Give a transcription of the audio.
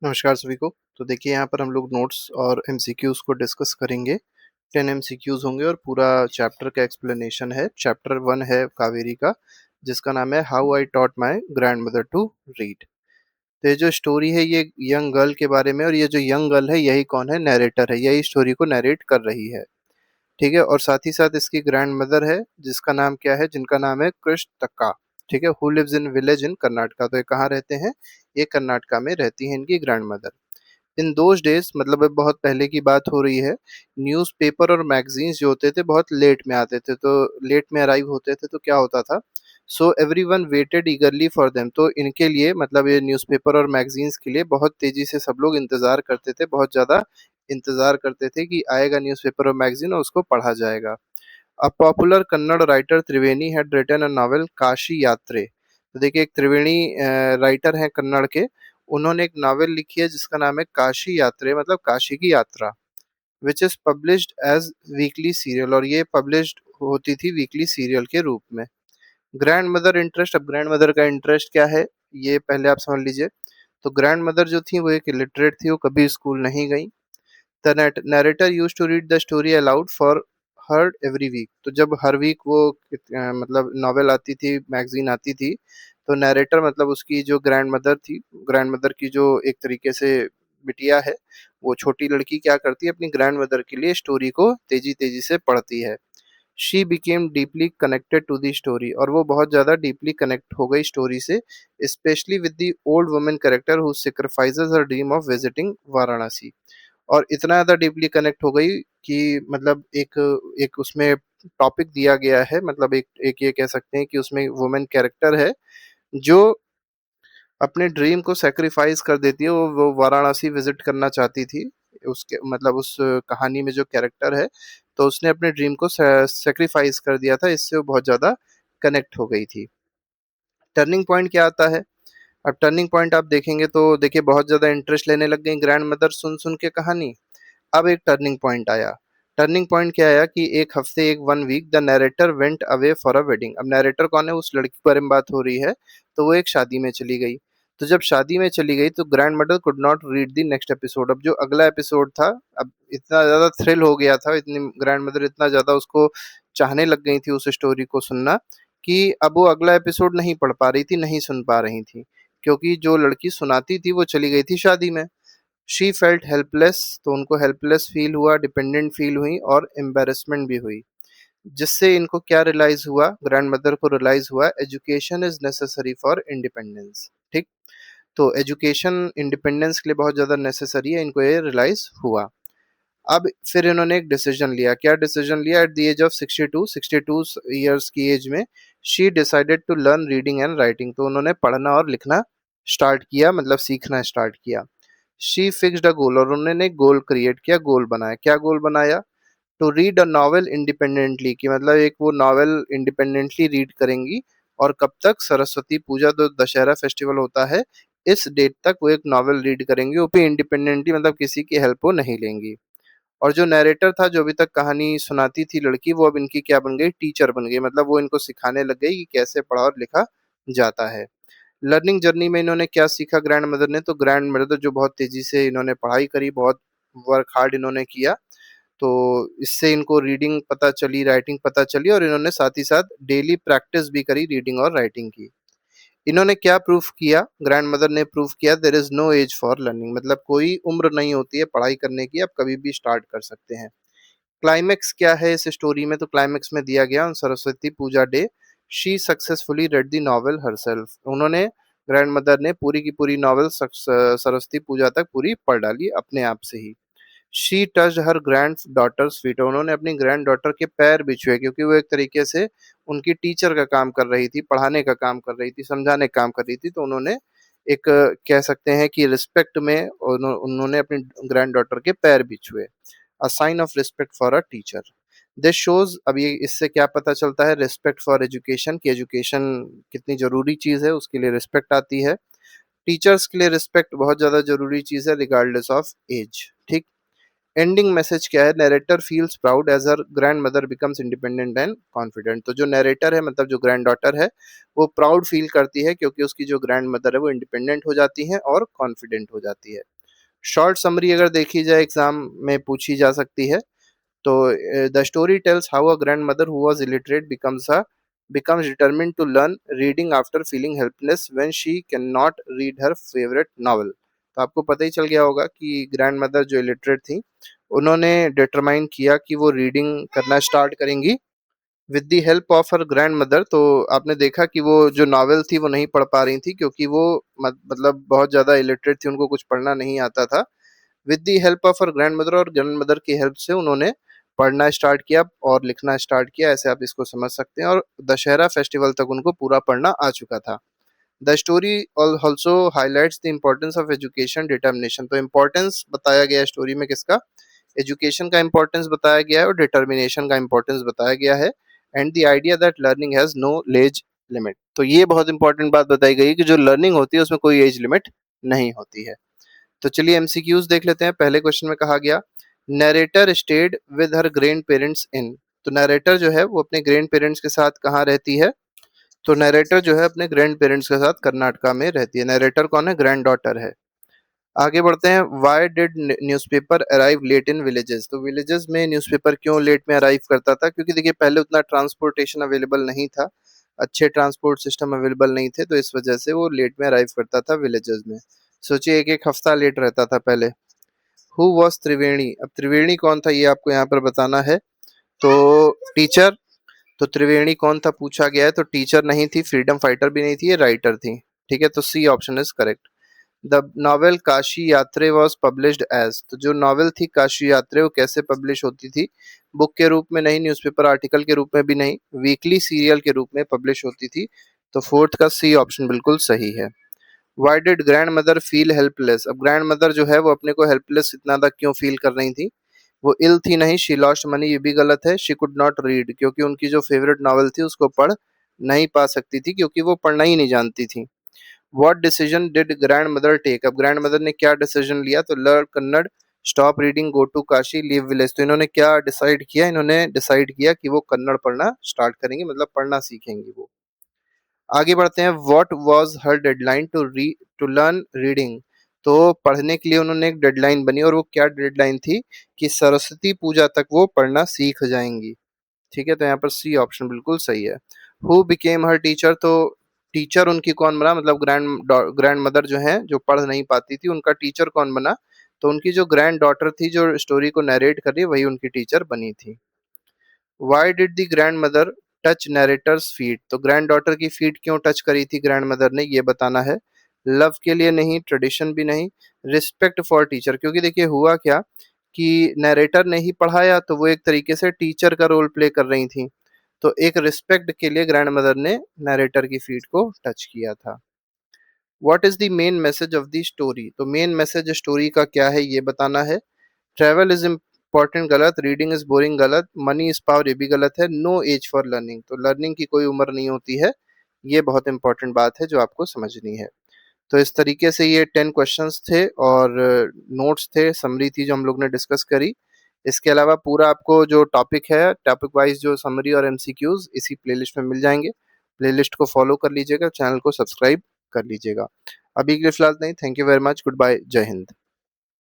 नमस्कार सभी को। तो देखिए यहाँ पर हम लोग नोट्स और एमसीक्यूज़ को डिस्कस करेंगे। 10 एमसीक्यूज़ होंगे और पूरा चैप्टर का एक्सप्लेनेशन है। चैप्टर 1 है कावेरी का, जिसका नाम है how I taught my grandmother to read. तो ये जो स्टोरी है ये यंग गर्ल के बारे में, और ये जो यंग गर्ल है यही कौन है, नैरेटर है, यही स्टोरी को नैरेट कर रही है। ठीक है, और साथ ही साथ इसकी ग्रैंडमदर है जिसका नाम क्या है, जिनका नाम है कृष्ण टक्का। ठीक है, who lives in village in Karnataka. तो ये कहाँ रहते हैं, ये कर्नाटका में रहती हैं इनकी ग्रैंडमदर। इन दोज डेज, मतलब अब बहुत पहले की बात हो रही है, न्यूज़पेपर और मैगजीन्स जो होते थे बहुत लेट में आते थे, तो लेट में अराइव होते थे, तो क्या होता था, so everyone waited eagerly for them. तो इनके लिए, मतलब ये न्यूज़पेपर और मैगजीन्स के लिए बहुत तेजी से सब लोग इंतजार करते थे, बहुत ज़्यादा इंतजार करते थे कि आएगा न्यूज़पेपर और मैगजीन और उसको पढ़ा जाएगा। A popular Kannada writer Triveni had written a novel Kashi Yatre. तो देखिए, एक त्रिवेणी राइटर हैं कन्नड़ के, उन्होंने एक नॉवेल लिखी है जिसका नाम है काशी यात्रे, मतलब काशी की यात्रा, which is published as weekly serial, और ये पब्लिश्ड होती थी वीकली सीरियल के रूप में। ग्रैंड मदर इंटरेस्ट, अब ग्रैंड मदर का इंटरेस्ट क्या है ये पहले आप समझ लीजिए। तो ग्रैंड मदर जो थी वो एक इलिटरेट थी, वो कभी स्कूल नहीं गई। The narrator used to read the story aloud for her every week. तो जब हर वीक वो मतलब नॉवेल आती थी, मैगजीन आती थी, तो नरेटर मतलब उसकी जो ग्रैंड मदर थी, ग्रैंड मदर की जो एक तरीके से बिटिया है, वो छोटी लड़की क्या करती है, अपनी ग्रैंड मदर के लिए स्टोरी को तेजी तेजी से पढ़ती है। She became deeply connected to the story, और वो बहुत ज़्यादा डीपली कनेक्ट हो गई स्टोरी से, specially with the old women character who sacrifices her dream of visiting Varanasi. और इतना ज़्यादा डीपली कनेक्ट हो गई कि मतलब एक एक उसमें टॉपिक दिया गया है, मतलब एक एक ये कह सकते हैं कि उसमें वुमेन कैरेक्टर है जो अपने ड्रीम को सैक्रिफाइस कर देती है। वो वाराणसी विजिट करना चाहती थी, उसके मतलब उस कहानी में जो कैरेक्टर है, तो उसने अपने ड्रीम को सैक्रिफाइस कर दिया था, इससे वो बहुत ज़्यादा कनेक्ट हो गई थी। टर्निंग पॉइंट क्या आता है, अब टर्निंग पॉइंट आप देखेंगे तो देखिए बहुत ज़्यादा इंटरेस्ट लेने लग गई ग्रैंड मदर सुन सुन के कहानी। अब एक टर्निंग पॉइंट आया। टर्निंग पॉइंट क्या आया कि एक हफ्ते, एक 1 week, the narrator went away for a wedding. अब नैरेटर कौन है, उस लड़की के बारे में बात हो रही है, तो वो एक शादी में चली गई। तो जब शादी में चली गई तो grand mother could not read the next episode. अब जो अगला एपिसोड था, अब इतना ज़्यादा थ्रिल हो गया था, इतनी ग्रैंड मदर इतना ज़्यादा उसको चाहने लग गई थी उस स्टोरी को सुनना, कि अब वो अगला एपिसोड नहीं पढ़ पा रही थी, नहीं सुन पा रही थी, क्योंकि जो लड़की सुनाती थी वो चली गई थी शादी में। शी फेल्ट हेल्पलेस, तो उनको हेल्पलेस फील हुआ, डिपेंडेंट फील हुई और एम्बेरसमेंट भी हुई। जिससे इनको क्या रियलाइज हुआ, ग्रैंड मदर को रियलाइज हुआ, education is necessary for independence. ठीक, तो एजुकेशन इंडिपेंडेंस के लिए बहुत ज़्यादा नेसेसरी है, इनको ये रियलाइज हुआ। अब फिर इन्होंने एक डिसीजन लिया। क्या डिसीजन लिया, at the age of 62 years की एज में she decided to learn reading and writing. तो उन्होंने पढ़ना और लिखना स्टार्ट किया, मतलब सीखना स्टार्ट किया। शी फिक्स्ड अ गोल, और उन्होंने एक गोल क्रिएट किया, गोल बनाया। क्या गोल बनाया, to read a novel independently, कि मतलब एक वो नॉवेल इंडिपेंडेंटली रीड करेंगी। और कब तक, सरस्वती पूजा, तो दशहरा फेस्टिवल होता है, इस डेट तक वो एक नॉवेल रीड करेंगी, वो भी इंडिपेंडेंटली, मतलब किसी की हेल्प वो नहीं लेंगी। और जो नैरेटर था, जो अभी तक कहानी सुनाती थी लड़की, वो अब इनकी क्या बन गई, टीचर बन गई, मतलब वो इनको सिखाने लग गई कि कैसे पढ़ा और लिखा जाता है। लर्निंग जर्नी में इन्होंने क्या सीखा ग्रैंड मदर ने, तो ग्रैंड मदर जो बहुत तेजी से इन्होंने पढ़ाई करी, बहुत वर्क हार्ड इन्होंने किया, तो इससे इनको रीडिंग पता चली, राइटिंग पता चली, और इन्होंने साथ ही साथ डेली प्रैक्टिस भी करी रीडिंग और राइटिंग की। इन्होंने क्या प्रूफ किया, ग्रैंड मदर ने प्रूफ किया, there is no age for learning, मतलब कोई उम्र नहीं होती है पढ़ाई करने की, आप कभी भी स्टार्ट कर सकते हैं। क्लाइमेक्स क्या है इस स्टोरी में, तो क्लाइमेक्स में दिया गया, on Saraswati Puja day she successfully read the novel herself. उन्होंने, ग्रैंड मदर ने पूरी की पूरी नॉवेल सरस्वती पूजा तक पूरी पढ़ डाली अपने आप से ही। She touched her grand daughters feet, उन्होंने अपनी ग्रैंड डॉटर के पैर भी छुए, क्योंकि वो एक तरीके से उनकी टीचर का काम कर रही थी, पढ़ाने का काम कर रही थी, समझाने का काम कर रही थी, तो उन्होंने एक कह सकते हैं कि रिस्पेक्ट में उन्होंने अपनी ग्रैंड डॉटर के पैर भी छुए। A sign of respect for a teacher. This shows, अब ये इससे क्या पता चलता है, रिस्पेक्ट फॉर एजुकेशन, की एजुकेशन कितनी जरूरी चीज है, उसके लिए रिस्पेक्ट आती है। टीचर्स के लिए रिस्पेक्ट बहुत ज्यादा जरूरी चीज है, रिगार्डलेस ऑफ एज। ठीक, एंडिंग मैसेज क्या है, narrator feels proud as her grandmother becomes independent and confident. तो जो नरेटर है मतलब जो ग्रैंड डॉटर है वो प्राउड फील करती है क्योंकि उसकी जो ग्रैंड मदर है वो इंडिपेंडेंट हो जाती है और कॉन्फिडेंट हो जाती है। शॉर्ट समरी अगर देखी जाए एग्जाम में पूछी जा सकती है तो the story tales how a grandmother who was illiterate becomes determined to learn reading after feeling helpless when she cannot read her favorite novel। तो आपको पता ही चल गया होगा कि ग्रैंड मदर जो इलिटरेट थी उन्होंने डिटरमाइन किया कि वो रीडिंग करना स्टार्ट करेंगी with the help of her grand mother. तो आपने देखा कि वो जो नॉवेल थी वो नहीं पढ़ पा रही थी क्योंकि वो मतलब बहुत ज़्यादा इलिटरेट थी, उनको कुछ पढ़ना नहीं आता था। With the help of her grand mother और ग्रैंड मदर की हेल्प से उन्होंने पढ़ना स्टार्ट किया और लिखना स्टार्ट किया, ऐसे आप इसको समझ सकते हैं। और दशहरा फेस्टिवल तक उनको पूरा पढ़ना आ चुका था। The story also highlights the importance of education determination. तो इम्पोर्टेंस बताया गया है स्टोरी में किसका, एजुकेशन का इम्पोर्टेंस बताया गया है और डिटर्मिनेशन का इम्पोर्टेंस बताया गया है। And the idea that learning has no age limit. तो ये बहुत इंपॉर्टेंट बात बताई गई कि जो लर्निंग होती है उसमें कोई एज लिमिट नहीं होती है। तो चलिए एमसीक्यूज देख लेते हैं। पहले क्वेश्चन में कहा गया narrator stayed with her grand parents इन। तो नरेटर जो है वो अपने ग्रैंड पेरेंट्स के साथ कहाँ रहती है, तो नरेटर जो है अपने ग्रैंड पेरेंट्स के साथ कर्नाटका में रहती है। नरेटर कौन है, ग्रैंड डॉटर है। आगे बढ़ते हैं, why did newspaper arrive late in villages. तो विलेजेस में न्यूज़पेपर क्यों लेट में अराइव करता था, क्योंकि देखिए पहले उतना ट्रांसपोर्टेशन अवेलेबल नहीं था, अच्छे ट्रांसपोर्ट सिस्टम अवेलेबल नहीं थे, तो इस वजह से वो लेट में अराइव करता था विलेजेस में। सोचिए एक एक हफ्ता लेट रहता था पहले। हु वॉज त्रिवेणी, अब त्रिवेणी कौन था ये आपको यहाँ पर बताना है। तो टीचर, तो त्रिवेणी कौन था पूछा गया है, तो टीचर नहीं थी, फ्रीडम फाइटर भी नहीं थी, ये राइटर थी। ठीक है, तो C option is correct. The novel Kashi Yatre was published as. तो जो नॉवेल थी काशी यात्रे वो कैसे पब्लिश होती थी, बुक के रूप में नहीं, न्यूज़पेपर आर्टिकल के रूप में भी नहीं, वीकली सीरियल के रूप में पब्लिश होती थी। तो फोर्थ का सी ऑप्शन बिल्कुल सही है। Why did grand mother feel helpless. अब ग्रैंड मदर जो है वो अपने को हेल्पलेस इतना तक क्यों फील कर रही थी, वो इल थी नहीं, शी लॉस्ट मनी ये भी गलत है, शी कुड नॉट रीड क्योंकि उनकी जो फेवरेट नॉवल थी उसको पढ़ नहीं पा सकती थी क्योंकि वो पढ़ना ही नहीं जानती थी। What decision did grandmother take. अब ग्रैंड मदर ने क्या डिसीजन लिया, तो learn Kannada, stop reading, go to Kashi, leave village. तो इन्होंने क्या डिसाइड किया, इन्होंने डिसाइड किया कि वो कन्नड़ पढ़ना स्टार्ट करेंगे, मतलब पढ़ना सीखेंगी वो। आगे बढ़ते हैं, what was her deadline to learn reading. तो पढ़ने के लिए उन्होंने एक डेडलाइन बनी और वो क्या डेडलाइन थी कि सरस्वती पूजा तक वो पढ़ना सीख जाएंगी। ठीक है, तो यहाँ पर सी ऑप्शन बिल्कुल सही है। Who became her teacher. तो टीचर उनकी कौन बना, मतलब ग्रैंड मदर जो है जो पढ़ नहीं पाती थी उनका टीचर कौन बना, तो उनकी जो ग्रैंड डॉटर थी जो स्टोरी को नरेट कर रही है वही उनकी टीचर बनी थी। Why did the grand mother touch narrator's feet. तो ग्रैंड डॉटर की फीट क्यों टच करी थी ग्रैंड मदर ने, ये बताना है। लव के लिए नहीं, ट्रेडिशन भी नहीं, रिस्पेक्ट फॉर टीचर। क्योंकि देखिए हुआ क्या कि नरेटर ने ही पढ़ाया तो वो एक तरीके से टीचर का रोल प्ले कर रही थी, तो एक रिस्पेक्ट के लिए ग्रैंड मदर ने नरेटर की फीट को टच किया था। What is the main message of the story. तो मेन मैसेज स्टोरी का क्या है ये बताना है। ट्रैवल इज इम्पोर्टेंट गलत, रीडिंग इज बोरिंग गलत, मनी इज पावर ये भी गलत है, नो एज फॉर लर्निंग। तो लर्निंग की कोई उम्र नहीं होती है, ये बहुत इंपॉर्टेंट बात है जो आपको समझनी है। तो इस तरीके से ये 10 क्वेश्चंस थे और नोट्स थे, समरी थी जो हम लोग ने डिस्कस करी। इसके अलावा पूरा आपको जो टॉपिक है, टॉपिक वाइज जो समरी और एमसीक्यूज इसी प्लेलिस्ट में मिल जाएंगे। प्लेलिस्ट को फॉलो कर लीजिएगा, चैनल को सब्सक्राइब कर लीजिएगा। अभी के लिए फिलहाल नहीं, thank you very much, goodbye, जय हिंद।